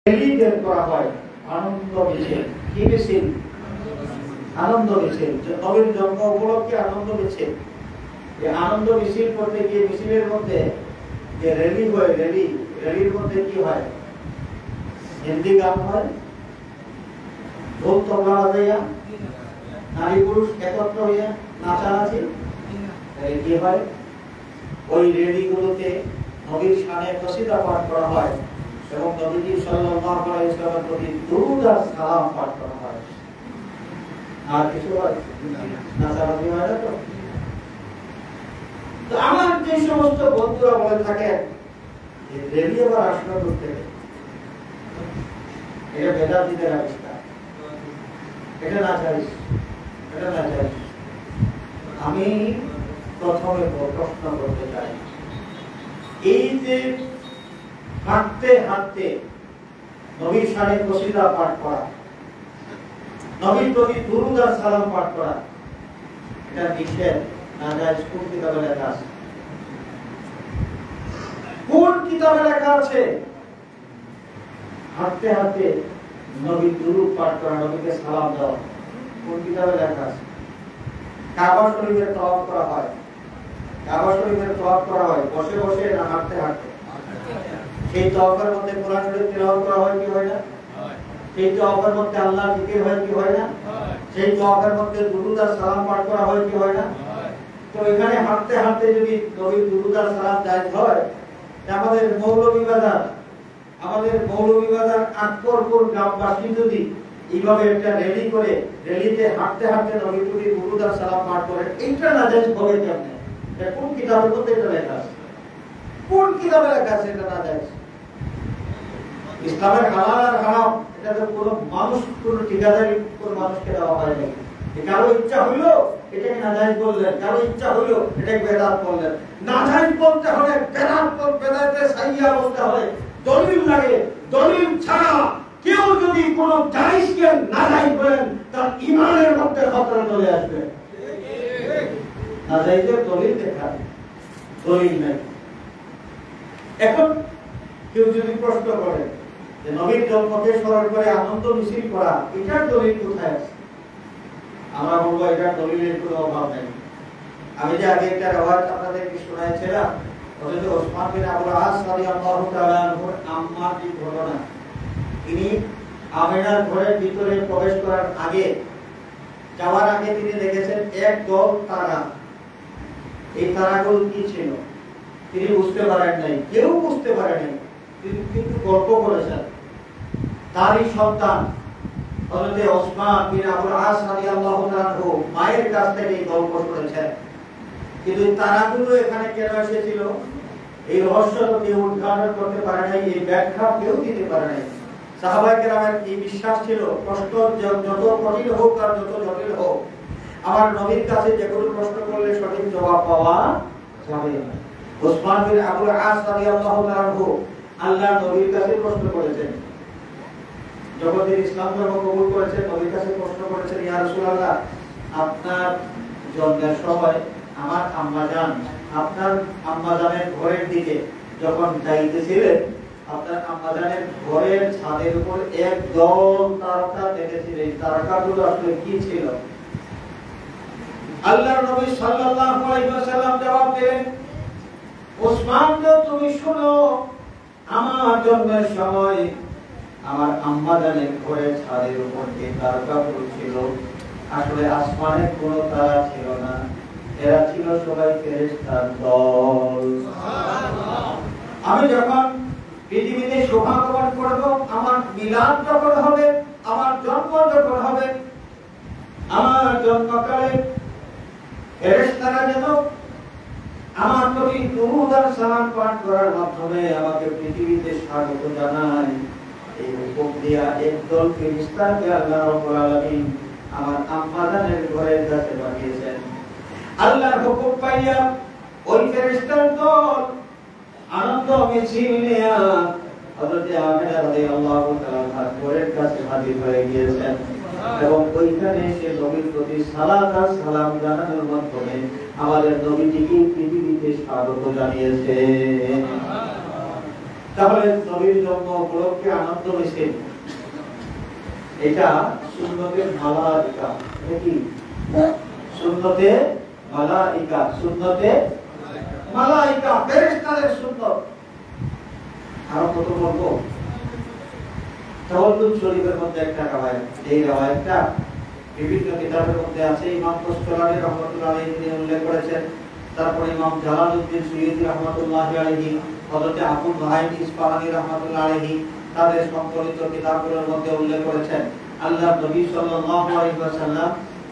রেলিদের করা হয় আনন্দ মিছিল। কি মিছিল? আনন্দ মিছিল। নবীর জন্ম উপলক্ষে আনন্দ মিছিল। এই আনন্দ মিছিল করতে গিয়ে মিছিলের মধ্যে যে রেলি হয়, রেলির মধ্যে কি হয়? হিন্দি গান হয়, ঢোল তবলা বাজাইয়া নারী পুরুষ একত্র হইয়া নাচানাচি কি হয়? ওই রেলিগুলোতে নবীর শানে কসিদা পাঠ করা হয় এবং নবীজি সাল্লাল্লাহু আলাইহি ওয়াসাল্লামের প্রতি দুরূদ আর সালাম পাঠ করা হয়। আর কিছু হয় নাচানাচি হয় না তো? তো আমার যে সমস্ত বন্ধুরা বলে থাকেন যে রেলি আবার আসলো করতে, এটা বেদাতীদের আবিষ্কার, এটা না চাই, এটা না চাই। আমি প্রথমে প্রশ্ন করতে চাই, এই যে হাঁটতে হাঁটতে নবীর শানে কসিদা পাঠ করা, নবীর প্রতি দুরূদ আর সালাম পাঠ করা, এটা নিষেধ না জায়েজ কোন কিতাবে লেখা আছে? কোন কিতাবে লেখা আছে হাঁটতে হাঁটতে নবীর দুরূদ পাঠ করা, নবীকে সালাম দেওয়া? কোন কিতাবে লেখা আছে? কাবা শরীফের তওয়াফ করা হয়, কাবা শরীফের তওয়াফ করা হয় বসে বসে না হাঁটতে হাঁটতে? সেই তওয়াফের মধ্যে কোরআন শরীফ তেলাওয়াত করা হয় কি হয় না? সেই তওয়াফের মধ্যে আল্লাহর জিকির হয় কি হয় না? সেই তওয়াফের মধ্যে দুরূদ আর সালাম পাঠ করা হয় কি হয় না? তো এখানে হাঁটতে হাঁটতে যদি নবীর দুরূদ আর সালাম জায়েজ হয়, আমাদের মৌলভীবাজার আকবরপুর গ্রামবাসী যদি এইভাবে একটা রেলি করে, রেলিতে হাঁটতে হাঁটতে নবীর প্রতি দুরূদ আর সালাম পাঠ করে, এটা না জায়েজ হবে কেমনে? এটা কোন কিতাবের মধ্যে এটা লেখা আছে? কোন কিতাবে লেখা আছে এটা না জায়েজ? ইসলামের হালাল আর হারাম এটা তো কোনো মানুষ, কোনো ঠিকাদারি কোনো মানুষকে দেওয়া হয় না। কারো ইচ্ছা হইলো এটাকে নাজায়েজ বললেন, কারো ইচ্ছা হইলো এটাকে বেদাত বললেন। নাজায়েজ বলতে হলে বেদাতে সাইয়া বলতে হবে, দলিল লাগে। দলিল ছাড়া কেউ যদি কোনো জায়েজকে নাজায়েজ বলেন তার ঈমানের মধ্যে খতরা চলে আসবে। নাজায়েজের দলিল দেখা, দলিল নাই। এখন কেউ যদি প্রশ্ন করে যে নবীর জন্মকে স্মরণ করে আনন্দ মিছিল করা, এটার দলিল কোথায় আছে? আমরা বলবো এটার দলিলের কোনো অভাব নেই। আমি যে আগে একটা রিওয়ায়াত আপনাদেরকে শোনাইছিলাম, হযরত ওসমান বিন আবুল আস রাদিয়াল্লাহু তাআলা আনহুর আম্মার যে ঘটনা, তিনি আমিনার ঘরের ভিতরে প্রবেশ করার আগে, যাওয়ার আগে তিনি দেখেছেন এক দল তারা। এই তারাগুলো কি ছিল তিনি বুঝতে পারেন নাই, কেউ বুঝতে পারে নাই, কিন্তু গল্প করেছেন। তারই সন্তান হযরত ওসমান বিন আবুল আস রাদিয়াল্লাহু তাআলা আনহু মায়ের কাছ থেকে এই গল্প শুনেছেন। কিন্তু তারাগুলো এখানে কেন এসেছিল এই রহস্য কেউ উদ্ঘাটন করতে পারে নাই, এই ব্যাখ্যা কেউ দিতে পারে নাই। সাহাবায়ে কেরামের কি বিশ্বাস ছিল, প্রশ্ন যত কঠিন হোক আর যত জটিল হোক, আমার নবীর কাছে যে কোনো প্রশ্ন করলে সঠিক জবাব পাওয়া যাবে। ওসমান বিন আবুল আস রাদিয়াল্লাহু তাআলা আনহু আল্লাহর নবীর কাছে প্রশ্ন করেছেন, যখন তিনি ইসলাম ধর্ম কবুল করেছেন, নবীর কাছে প্রশ্ন করেছেন, ইয়া রাসূলুল্লাহ, আপনার জন্মের সময় আমার আম্মাজান আপনার আম্মাজানের ঘরের দিকে যখন যাইতেছিলেন, আপনার আম্মাজানের ঘরের ছাদের উপর এক দল তারকা দেখেছিলেন, তারকাগুলো আসলে কি ছিল? আল্লাহর নবী সাল্লাল্লাহু আলাইহি ওয়াসাল্লাম জবাব দিলেন, ওসমান, তুমি শোনো, আমার জন্মের সময় আমার আম্মাজানের ঘরের ছাদের উপর যে তারকাগুলো ছিল, আসলে আসমানের কোনো তারা ছিল না, এরা ছিল সবাই ফেরেশতার দল। আমি যখন পৃথিবীতে শোভাগমন করব, আমার মিলাদ যখন হবে, আমার জন্ম যখন হবে, আমার জন্মকালে ফেরেশতারা যেন আমার প্রতি দুরূদ আর সালাম পাঠ করার মাধ্যমে আমাকে পৃথিবীতে স্বাগত জানায়, এই হুকুম দিয়া একদল ফেরেশতাকে আল্লাহ রাব্বুল আলামিন আমার আম্মাজানের ঘরের কাছে পাঠিয়েছেন। আল্লাহর হুকুম পাইয়া ওই ফেরেশতার দল আনন্দ মিছিল নিয়ে হযরত আমিনা রাদিয়াল্লাহু তাআলা ঘরের কাছে হাজির হয়ে গিয়েছেন এবং ওইখানে সে নবীর প্রতি সালাত আর সালাম জানানোর মাধ্যমে আমাদের নবীজিকে পৃথিবীতে স্বাগত জানিয়েছে। তাহলে নবীর জন্ম উপলক্ষে আনন্দ মিছিল, এটা সুন্নতে মালাইকা। কি সুন্নতে মালাইকা? সুন্নতে মালাইকা, ফেরেশতাদের সুন্নত। আর কত বলবো? তাওয়াল্লুদ শরীফের মধ্যে একটা রাওয়ায়াত, এই রাওয়ায়াতটা বিভিন্ন কিতাবের মধ্যে আছে। ইমাম কসতলানী রাহমাতুল্লাহ আলাইহি তিনি উল্লেখ করেছেন। তারপরে ইমাম জালালউদ্দিন সুয়ুতী রাহমাতুল্লাহি আলাইহি, হযরত আবু নুআইম ইসফাহানী রাহমাতুল্লাহ আলাইহি তাদের সংকলিত কিতাবগুলোর মধ্যে উল্লেখ করেছেন আল্লাহর নবী সাল্লাল্লাহু আলাইহি ওয়াসাল্লাম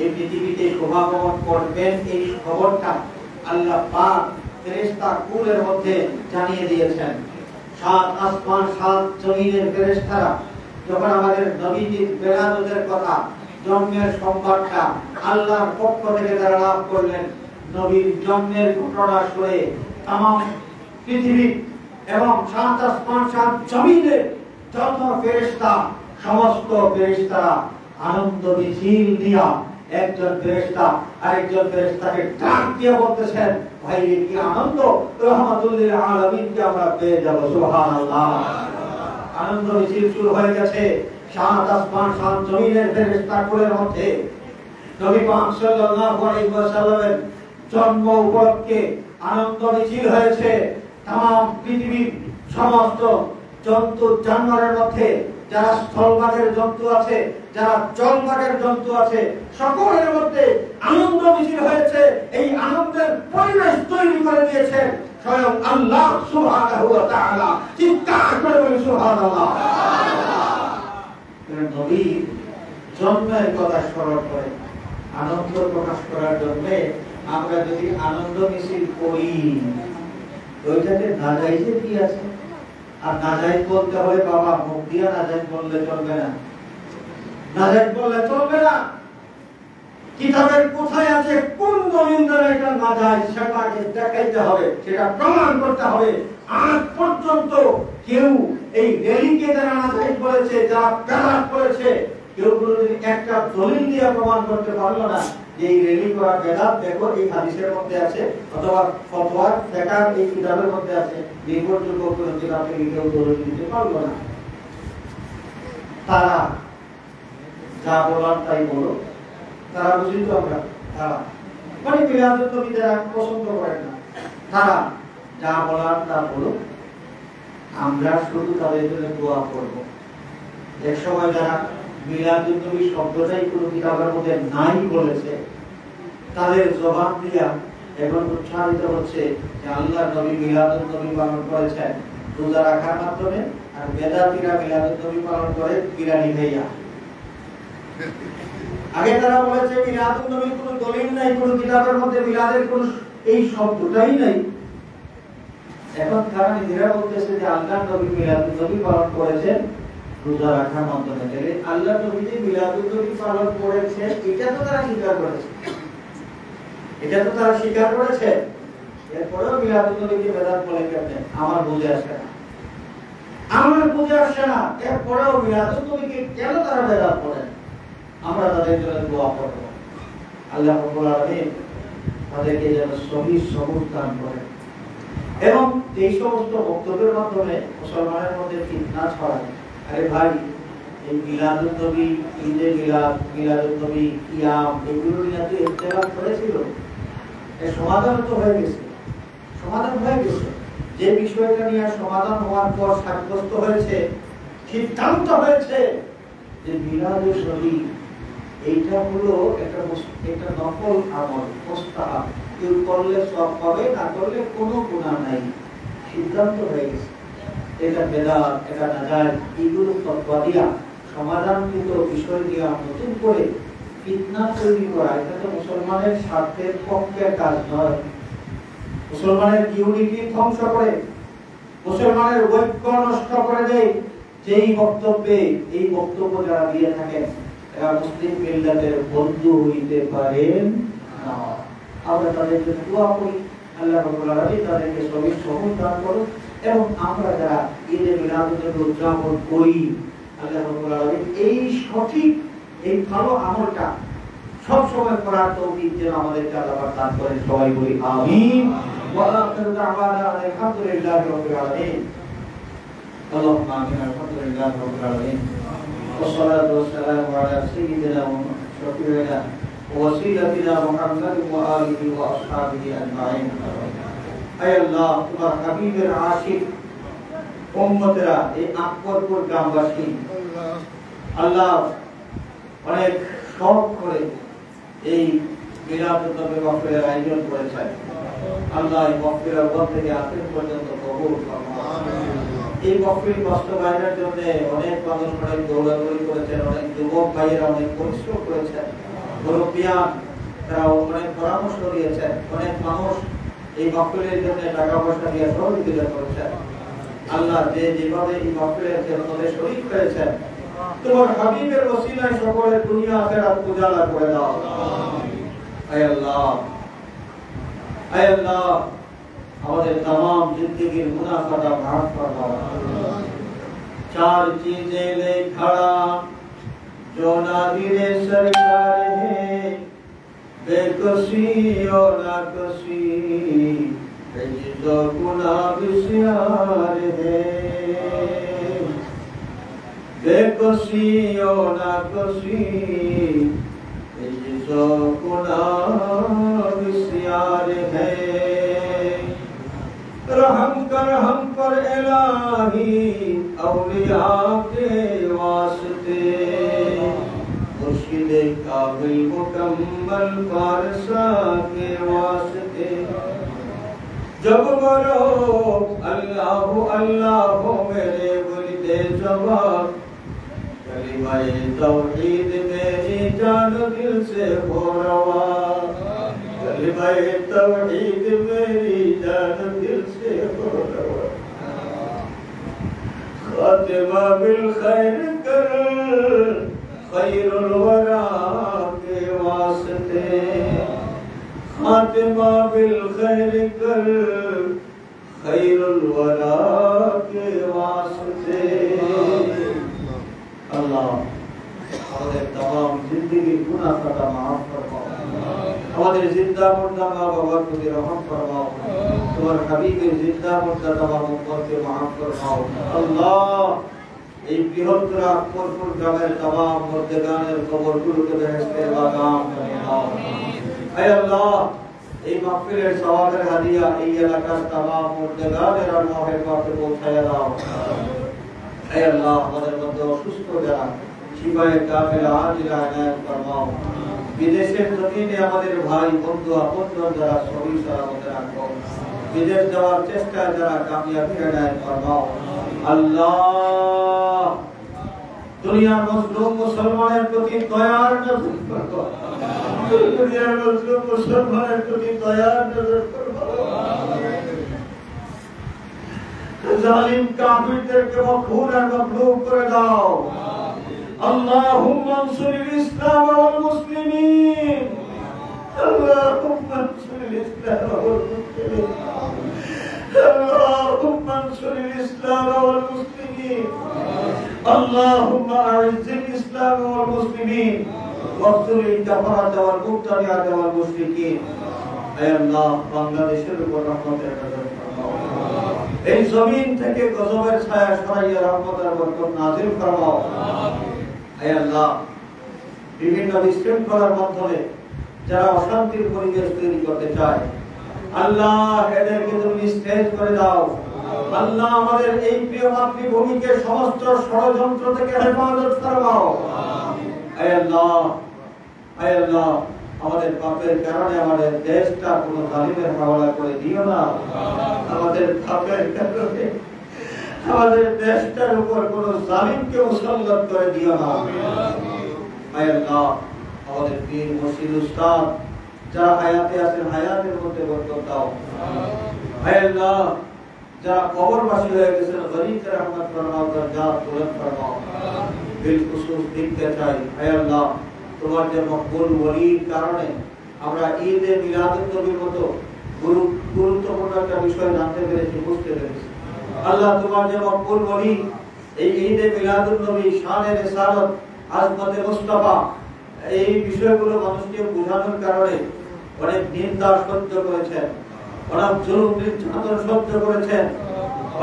এই পৃথিবীতে শোভাগমন করবেন, এই খবরটা আল্লাহ পাক ফেরেশতা কুলের মধ্যে জানিয়ে দিয়েছেন। সাত আসমান সাত জমিনের ফেরেশতারা যখন আমাদের নবীজির বেলাদতের কথা, জন্মের সংবাদটা আল্লাহর পক্ষ থেকে তারা লাভ করলেন, নবীর জন্মের ঘটনা শুনে তামাম পৃথিবী এবং সাত আসমান সাত জমিনের যত ফেরেশতা, সমস্ত ফেরেশতারা আনন্দ মিছিল দিয়া একজন ফেরেশতা আরেকজন ফেরেশতাকে ডাক দিয়ে বলতেছেন, ভাই কি আনন্দ, রহমাতুল লিল আলামিনকে আমরা পেয়ে যাব। সুবহানাল্লাহ। আনন্দ মিছিল শুরু হয়ে গেছে সাত আসমান সাত জমিনের ফেরেশতাগুলোর মধ্যে। নবী পাক সাল্লাল্লাহু আলাইহি ওয়াসাল্লামের জন্ম উপলক্ষে আনন্দ মিছিল হয়েছে। তাম পৃথিবীর সমস্ত জন্তু জানোয়ারের মধ্যে, যারা স্থলভাগের জন্তু আছে, যারা জলভাগের জন্তু আছে, সকলের মধ্যে আনন্দ মিছিল হয়েছে। এই আনন্দের পরিবেশ তৈরি করে দিয়েছে স্বয়ং আল্লাহ সুবহানাহু ওয়া তাআলা। চিৎকার করে বলি সুবহানাল্লাহ। নবীর জন্মের কথা স্মরণ করে আনন্দ প্রকাশ করার জন্য আমরা যদি আনন্দ মিছিল করি, ওইটাতে নাজাইজে কি আছে? আর নাজাইজ বলতে হবে বাবা, মুখ দিয়া নাজাইজ বললে চলবে না, নাজাইজ বললে চলবে না। কিতাবের কোথায় আছে, কোন দলিল দ্বারা এটা নাজাইজ, সেটাকে দেখাইতে হবে, সেটা প্রমাণ করতে হবে। আজ পর্যন্ত কেউ এই রেলিকে যারা নাজাইজ বলেছে, যারা বেদাত করেছে, কেউ কোনোদিন একটা দলিল দিয়ে প্রমাণ করতে পারলো না যে এই রেলি করা বেদাত। দেখো এই হাদিসের মধ্যে আছে, অথবা ফতোয়া ফিকহ এই কিতাবের মধ্যে আছে, নির্ভরযোগ্য কোনো কিতাব থেকে কেউ দলিল দিতে পারলো না। তারা যা বলার তাই বলো, তারা বুঝি তো আমরা, তারা মানে মিলাদুন নবী যারা পছন্দ করেন না, তারা যা বলার তা বলো, আমরা শুধু তাদের জন্য দোয়া করব। এক সময় যারা মিলাদুন নবী শব্দটাই কোনো কিতাবের মধ্যে নাই বলেছে, তাদের জবাব দিয়া এখন উচ্চারিত হচ্ছে যে আল্লাহর নবী মিলাদুন নবী পালন করেছেন রোজা রাখার মাধ্যমে, আর বেদাতীরা মিলাদুন নবী পালন করে বিরিয়ানি খাইয়া। আগে তারা বলেছে মিলাদুন নবীর কোনো দলিল নাই, কোনো কিতাবের মধ্যে মিলাদের কোনো এই শব্দটাই নাই। এখন তারা নিজেরা বলতেছে যে আল্লাহর নবী মিলাদুন নবী পালন করেছেন রোজা রাখার মাধ্যমে। তাহলে আল্লাহর নবী যে মিলাদুন নবী পালন করেছেন এটা তো তারা স্বীকার করেছে, এটা তো তারা স্বীকার করেছে। এরপরেও মিলাদুন নবীকে বেদাত বলে কেমনে? আমার বুঝে আসে না, আমার বুঝে আসে না। এরপরেও মিলাদুন নবীকে কেন তারা বেদাত বলেন? আমরা তাদের জন্য দোয়া করব, আল্লাহ রাব্বুল আলামিন তাদেরকে যেন সহিহ সবুর দান করেন এবং এই সমস্ত বক্তব্যের মাধ্যমে মুসলমানের মধ্যে ফিতনা ছড়ায়। আরে ভাই, এই মিলাদুন নবী, ঈদে মিলাদ, মিলাদুন নবী, কিয়াম, এগুলো নিয়ে তো ইখতিলাফ করেছিল, এর সমাধান তো হয়ে গেছে, সমাধান হয়ে গেছে। যে বিষয়টা নিয়ে সমাধান হওয়ার পর সাব্যস্ত হয়েছে, সিদ্ধান্ত হয়েছে যে মিলাদুন নবী এইটা হলো একটা নফল আমল, মুস্তাহাব, কেউ করলে সওয়াব পাবে, না করলে কোনো গুনাহ নাই, সিদ্ধান্ত হয়ে গেছে। এটা বেদাত, এটা নাজায়েজ, এগুলো ফতোয়া দিয়া সমাধানকৃত বিষয় দিয়া নতুন করে ফিতনা তৈরি করা, এটা তো মুসলমানের স্বার্থের পক্ষের কাজ নয়। মুসলমানের ইউনিটি ধ্বংস করে, মুসলমানের ঐক্য নষ্ট করে দেয় যেই বক্তব্যে, এই বক্তব্য যারা দিয়ে থাকেন এরা মুসলিম মিল্লাতের বন্ধু হইতে পারেন না। আমরা তাদের জন্য দোয়া করি, আল্লাহ রাব্বুল আলামিন তাদেরকে সহিহ সবুর দান করুন এবং আমরা যারা ঈদে মিলাদুন নবী উদযাপন করি, আল্লাহ রাব্বুল আলামিন এই সঠিক, এই ভালো আমলটা সব সময় করার তৌফিক যেন আমাদেরকে আল্লাহ দান করেন। সবাই বলি আমিন। ওয়া আখিরু দাওয়ানা আলহামদুলিল্লাহি রাব্বিল আলামিন। اللهم آمين. الحمد لله رب العالمين والصلاة والسلام على سيدنا وشفيعنا ووسيلتنا محمد وآله وأصحابه أجمعين. أي الله তোমার হাবিবের আশিক উম্মতরা এই আকবরপুর গ্রামবাসী আল্লাহ অনেক শখ করে এই মিলাদুন নবী মাহফিলের আয়োজন করেছেন। আল্লাহ এই মাহফিলের পর থেকে আখির পর্যন্ত কবুল করুন। এই মাহফিল বাস্তবায়নের জন্য অনেক মানুষ অনেক দৌড়াদৌড়ি করেছেন, অনেক যুবক ভাইয়েরা অনেক পরিশ্রম করেছেন, মুরব্বিয়ান তারা অনেক পরামর্শ দিয়েছেন, অনেক মানুষ এই মাহফিলের জন্য টাকা পয়সা দিয়ে সহযোগিতা করেছেন। আল্লাহ যে যেভাবে এই মাহফিলের জন্য শরীক হয়েছেন তোমার হাবিবের ওসিলায় সকলের দুনিয়া আখিরাত উজালা করে দাও। আয় আল্লাহ, আয় আল্লাহ আমাদের तमाम जिंदगीर गुनाह का माफ फरमाओ। चार चीजें ले खड़ा जो नादिरे सरकार है, बेकसी और नाकसी जो गुनाह बिस्यार है, बेकसी और नाकसी जो गुनाह बिस्यार है। रहम कर हम पर इलाही औलिया के वास्ते, मुर्शिद काबिल मुकम्मल फारसा के वास्ते। जब मरो अल्लाह अल्लाह मेरे मुर्दे जवाब, कलिमाए तौहीद मेरी जान दिल से हो रवा, कलिमाए तौहीद मेरी जान दिल से हो रवा। खातिमा बिल खैर कर खैरुल वरा के वास्ते, खातिमा बिल खैर कर खैरुल वरा के वास्ते। अल्लाह আমাদের तमाम जिंदगी गुनाह का माफ फरमाओ, আমাদের জিন্দা মুর্দা মা বাবার প্রতি রহম ফরমাও, তোমার হাবিবের জিন্দা মুর্দা तमाम উম্মতকে maaf ফরমাও। আল্লাহ এই বৃহত্তর আকবরপুর গ্রামের तमाम মুর্দাগানের কবরগুলোকে বেহেশতের বাগান বানিয়ে দাও। হে আল্লাহ এই মাহফিলের সওয়াবের হাদিয়া এই এলাকার तमाम মুর্দাগানের আরওয়াহের কাছে পৌঁছায় দাও। হে আল্লাহ আমাদের মধ্যে অসুস্থ যারা শিফায়ে কামিলা আজিলা ইনায়াত ফরমাও। বিদেশের জমিনে আমাদের ভাই বন্ধু আপনজন যারা সহি সালামতে রাখো, বিদেশ যাওয়ার চেষ্টায় যারা কামিয়াবি ইনায়াত ফরমাও। আল্লাহ দুনিয়ার মুসলিম মুসলমানের প্রতি দয়ার নজর করো, দুনিয়ার মুসলিম মুসলমানের প্রতি দয়ার নজর করো। জালিম কাফিরদেরকে মকফুর আর মকলুব করে দাও। اللهم انصر الإسلام والمسلمين، اللهم انصر الإسلام والمسلمين، اللهم انصر الإسلام والمسلمين، اللهم أعز الإسلام والمسلمين واقتل الكفرة والمبتدعة والمشركين। হে আল্লাহ বাংলাদেশের উপর রহমতের নজর ফরমাও, এই জমিন থেকে গজবের ছায়া সরাইয়া রহমতের বরকত নাযিল ফরমাও। হে আল্লাহ বিভিন্ন বিশৃঙ্খলার মাধ্যমে যারা অশান্তির পরিবেশ তৈরি করতে চায় আল্লাহ এদেরকে তুমি নিস্তেজ করে দাও। আল্লাহ আমাদের এই প্রিয় মাতৃভূমিকে সমস্ত ষড়যন্ত্র থেকে হেফাজত ফরমাও। হে আল্লাহ, হে আল্লাহ আমাদের পাপের কারণে আমাদের দেশটা কোনো জালিমের হাওলা করে দিও না। আমাদের পাপের কারণে আমাদের দেশটার উপর কোনো জালিমকে মুসল্লত করে দিও না। হে আল্লাহ আমাদের পীর মুর্শিদ উস্তাদ যারা হায়াতে আছেন হায়াতের মধ্যে বরকত দাও। হে আল্লাহ যারা কবরবাসী হয়ে গেছেন গরিবদের রহমত ফরমাও, দরজাত বুলন্দ ফরমাও। বিল খুসুস দেখতে চাই হে আল্লাহ তোমার যে মকবুল ওলির কারণে আমরা ঈদে মিলাদুন নবীর মতো গুরুত্বপূর্ণ একটা বিষয় জানতে পেরেছি, বুঝতে পেরেছি। আল্লাহ তোমার যে মকবুল ওলি এই ঈদে মিলাদুন নবী শানে রিসালাত আজমতে মুস্তাফা এই বিষয়গুলো মানুষকে বোঝানোর কারণে অনেক নিন্দা সহ্য করেছেন, অনেক জুলুম নির্যাতন সহ্য করেছেন,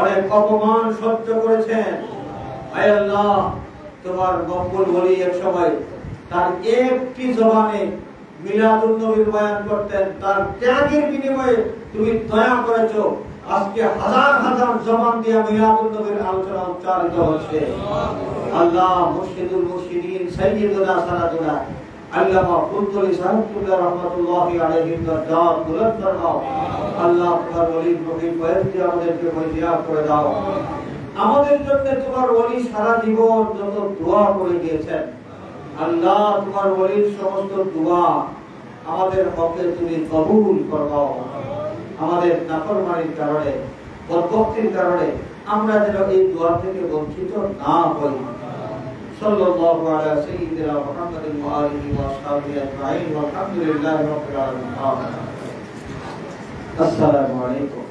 অনেক অপমান সহ্য করেছেন। আয় আল্লাহ, তোমার মকবুল ওলি এক সময় তার একটি জবানে মিলাদুন নবীর বয়ান করতেন, তার ত্যাগের বিনিময়ে তুমি দয়া করেছো, আজকে হাজার হাজার জবান দিয়ে মিলাদুন নবীর আলোচনা উচ্চারিত হচ্ছে। আল্লাহ, মুর্শিদুল মুর্শিদিন সাইয়্যিদুনা সানাদুনা আল্লামা ফুলতুলি সাহেবুল্লাহ রাহমাতুল্লাহি আলাইহির দরজাত বুলন্দ ফরমাও। আল্লাহ, তোমার ওলির রূহে ফয়েজ দিয়ে আমাদেরকে মহিয়াব করে দাও। আমাদের জন্য তোমার ওলি সারা জীবন যত দোয়া করে গিয়েছেন, আল্লাহ তোমার ওলির সমস্ত দোয়া আমাদের হকে তুমি কবুল করো। আমাদের নাফরমানির কারণে, বদভক্তির কারণে আমরা যেন এই দোয়া থেকে বঞ্চিত না হই। সাল্লাল্লাহু আলা সাইয়্যিদিনা মুহাম্মাদিন ওয়া আলিহি ওয়া আসহাবিহি আজমাইন ওয়া আলহামদুলিল্লাহি রাব্বিল আলামিন। আসসালামু আলাইকুম।